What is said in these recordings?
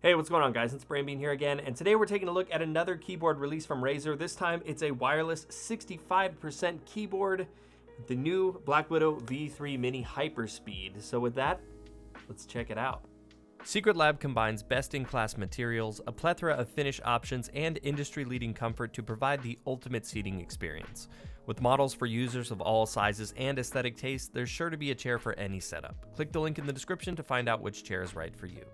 Hey, what's going on, guys? It's Brainbean here again, and today we're taking a look at another keyboard release from Razer. This time it's a wireless 65% keyboard, the new Blackwidow V3 Mini Hyperspeed. So with that, let's check it out. Secret Lab combines best-in-class materials, a plethora of finish options, and industry-leading comfort to provide the ultimate seating experience. With models for users of all sizes and aesthetic tastes, there's sure to be a chair for any setup. Click the link in the description to find out which chair is right for you.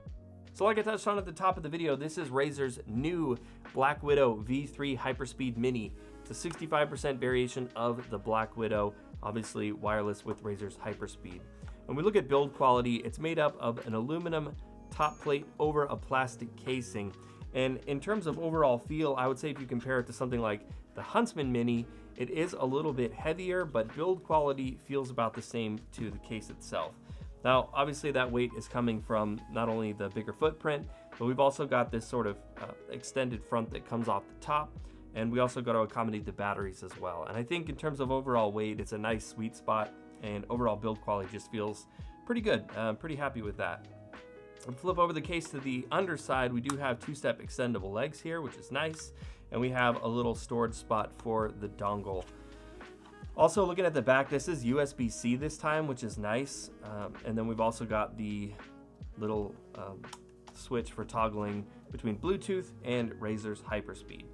So like I touched on at the top of the video, this is Razer's new Blackwidow V3 Hyperspeed Mini. It's a 65% variation of the Blackwidow, obviously wireless with Razer's Hyperspeed. When we look at build quality, it's made up of an aluminum top plate over a plastic casing. And in terms of overall feel, I would say if you compare it to something like the Huntsman Mini, it is a little bit heavier, but build quality feels about the same to the case itself. Now, obviously that weight is coming from not only the bigger footprint, but we've also got this sort of extended front that comes off the top, and we also got to accommodate the batteries as well. And I think in terms of overall weight, it's a nice sweet spot, and overall build quality just feels pretty good. I'm pretty happy with that. We'll flip over the case to the underside. We do have two-step extendable legs here, which is nice, and we have a little storage spot for the dongle. Also, looking at the back, this is USB-C this time, which is nice. And then we've also got the little switch for toggling between Bluetooth and Razer's Hyperspeed.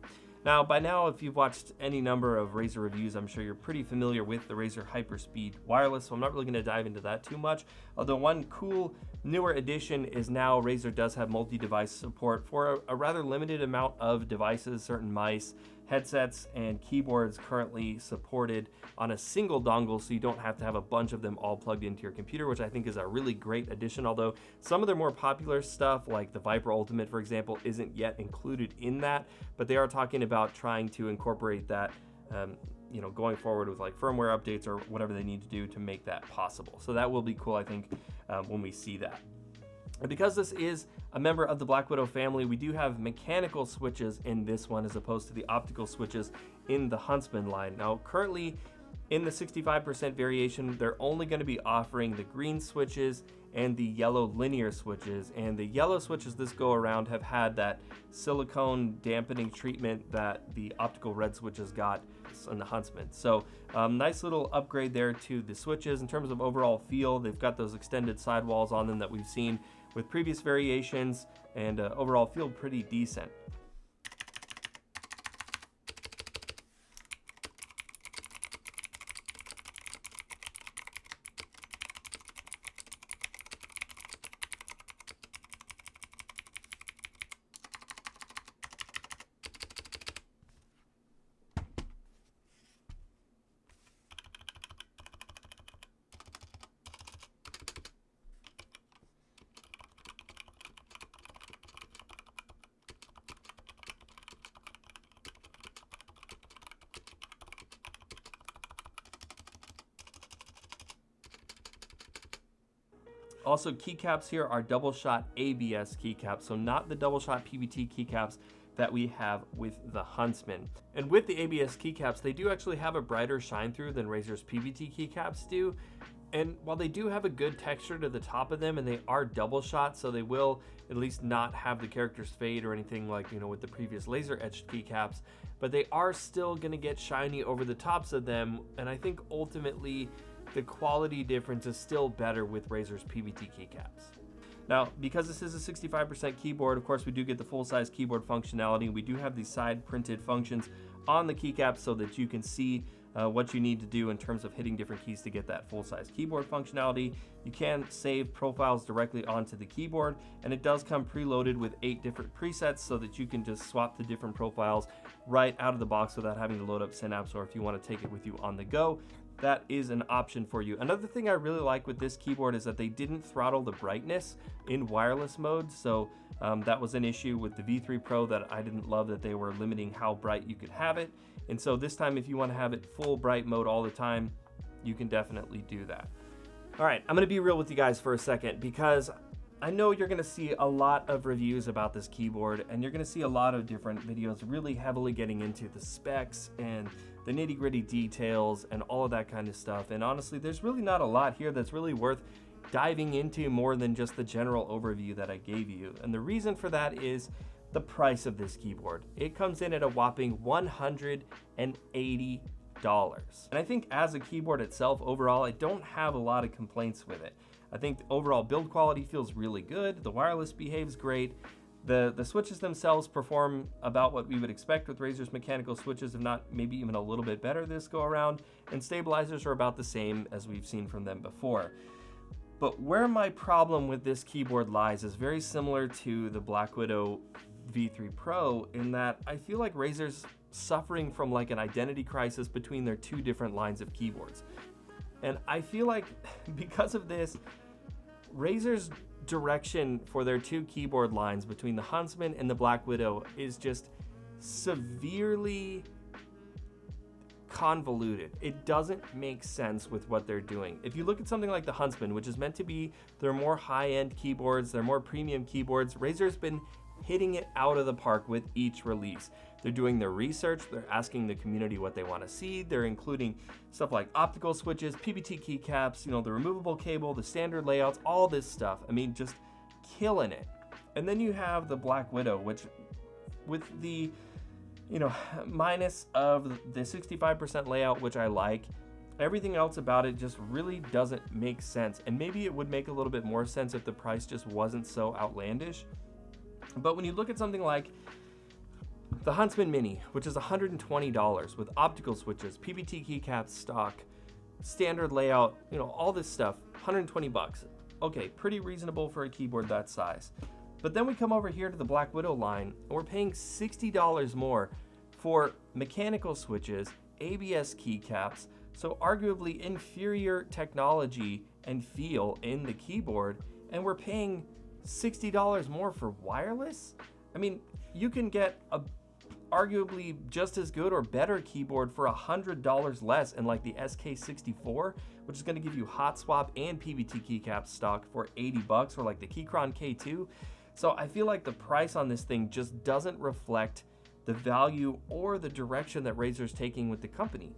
Now, by now, if you've watched any number of Razer reviews, I'm sure you're pretty familiar with the Razer Hyperspeed wireless, so I'm not really going to dive into that too much. Although one cool newer addition is now Razer does have multi-device support for a rather limited amount of devices, certain mice, headsets, and keyboards currently supported on a single dongle, so you don't have to have a bunch of them all plugged into your computer, which I think is a really great addition. Although some of their more popular stuff, like the Viper Ultimate, for example, isn't yet included in that, but they are talking about trying to incorporate that going forward with like firmware updates or whatever they need to do to make that possible. So that will be cool, I think, when we see that. And because this is a member of the Blackwidow family, we do have mechanical switches in this one as opposed to the optical switches in the Huntsman line. Now, currently in the 65% variation, they're only going to be offering the green switches and the yellow linear switches. And the yellow switches this go around have had that silicone dampening treatment that the optical red switches got in the Huntsman. So nice little upgrade there to the switches. In terms of overall feel, they've got those extended sidewalls on them that we've seen with previous variations, and overall feel pretty decent. Also, keycaps here are double shot ABS keycaps, so not the double shot PVT keycaps that we have with the Huntsman. And with the ABS keycaps, they do actually have a brighter shine through than Razer's PVT keycaps do. And while they do have a good texture to the top of them, and they are double shot, so they will at least not have the characters fade or anything like, with the previous laser etched keycaps, but they are still gonna get shiny over the tops of them. And I think ultimately, the quality difference is still better with Razer's PVT keycaps. Now, because this is a 65% keyboard, of course, we do get the full-size keyboard functionality. We do have these side printed functions on the keycaps so that you can see what you need to do in terms of hitting different keys to get that full-size keyboard functionality. You can save profiles directly onto the keyboard, and it does come preloaded with 8 different presets so that you can just swap the different profiles right out of the box without having to load up Synapse, or if you want to take it with you on the go, that is an option for you. Another thing I really like with this keyboard is that they didn't throttle the brightness in wireless mode. So that was an issue with the V3 Pro that I didn't love, that they were limiting how bright you could have it. And so this time, if you want to have it full bright mode all the time, you can definitely do that. All right, I'm gonna be real with you guys for a second, because I know you're gonna see a lot of reviews about this keyboard, and you're gonna see a lot of different videos really heavily getting into the specs and the nitty-gritty details and all of that kind of stuff. And honestly, there's really not a lot here that's really worth diving into more than just the general overview that I gave you. And the reason for that is the price of this keyboard. It comes in at a whopping $180. And I think as a keyboard itself, overall, I don't have a lot of complaints with it. I think the overall build quality feels really good. The wireless behaves great. The switches themselves perform about what we would expect with Razer's mechanical switches, if not maybe even a little bit better this go around, and stabilizers are about the same as we've seen from them before. But where my problem with this keyboard lies is very similar to the Blackwidow V3 Pro, in that I feel like Razer's suffering from like an identity crisis between their two different lines of keyboards. And I feel like because of this, Razer's direction for their two keyboard lines between the Huntsman and the Blackwidow is just severely convoluted. It doesn't make sense with what they're doing. If you look at something like the Huntsman, which is meant to be their more high-end keyboards, their more premium keyboards, Razer's been hitting it out of the park with each release. They're doing their research, they're asking the community what they want to see, they're including stuff like optical switches, PBT keycaps, you know, the removable cable, the standard layouts, all this stuff. I mean, just killing it. And then you have the Blackwidow, which with the, you know, minus of the 65% layout, which I like, everything else about it just really doesn't make sense. And maybe it would make a little bit more sense if the price just wasn't so outlandish. But when you look at something like the Huntsman Mini, which is $120 with optical switches, PBT keycaps, stock, standard layout, you know, all this stuff, 120 bucks. Okay, pretty reasonable for a keyboard that size. But then we come over here to the Blackwidow line, and we're paying $60 more for mechanical switches, ABS keycaps, so arguably inferior technology and feel in the keyboard, and we're paying $60 more for wireless? I mean, you can get a arguably just as good or better keyboard for $100 less in like the SK64, which is going to give you hot swap and PBT keycap stock for 80 bucks, or like the Keychron K2. So I feel like the price on this thing just doesn't reflect the value or the direction that Razer's taking with the company.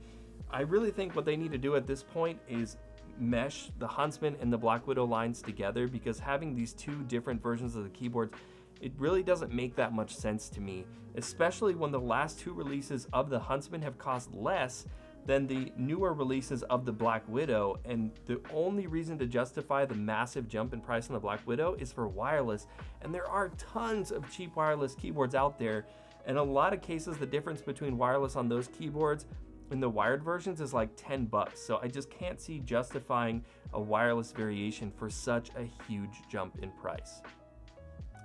I really think what they need to do at this point is mesh the Huntsman and the Blackwidow lines together, because having these two different versions of the keyboards, it really doesn't make that much sense to me, especially when the last two releases of the Huntsman have cost less than the newer releases of the Blackwidow, and the only reason to justify the massive jump in price on the Blackwidow is for wireless, and there are tons of cheap wireless keyboards out there. In a lot of cases, the difference between wireless on those keyboards and the wired versions is like 10 bucks. So I just can't see justifying a wireless variation for such a huge jump in price.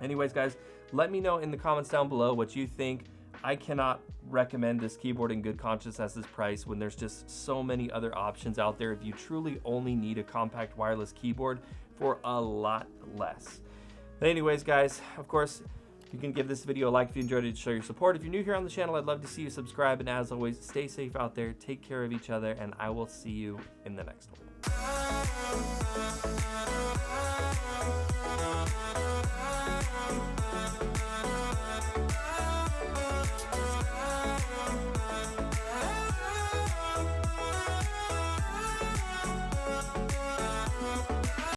Anyways, guys, let me know in the comments down below what you think. I cannot recommend this keyboard in good conscience at this price when there's just so many other options out there if you truly only need a compact wireless keyboard for a lot less. But anyways, guys, of course, you can give this video a like if you enjoyed it to show your support. If you're new here on the channel, I'd love to see you subscribe. And as always, stay safe out there, take care of each other, and I will see you in the next one.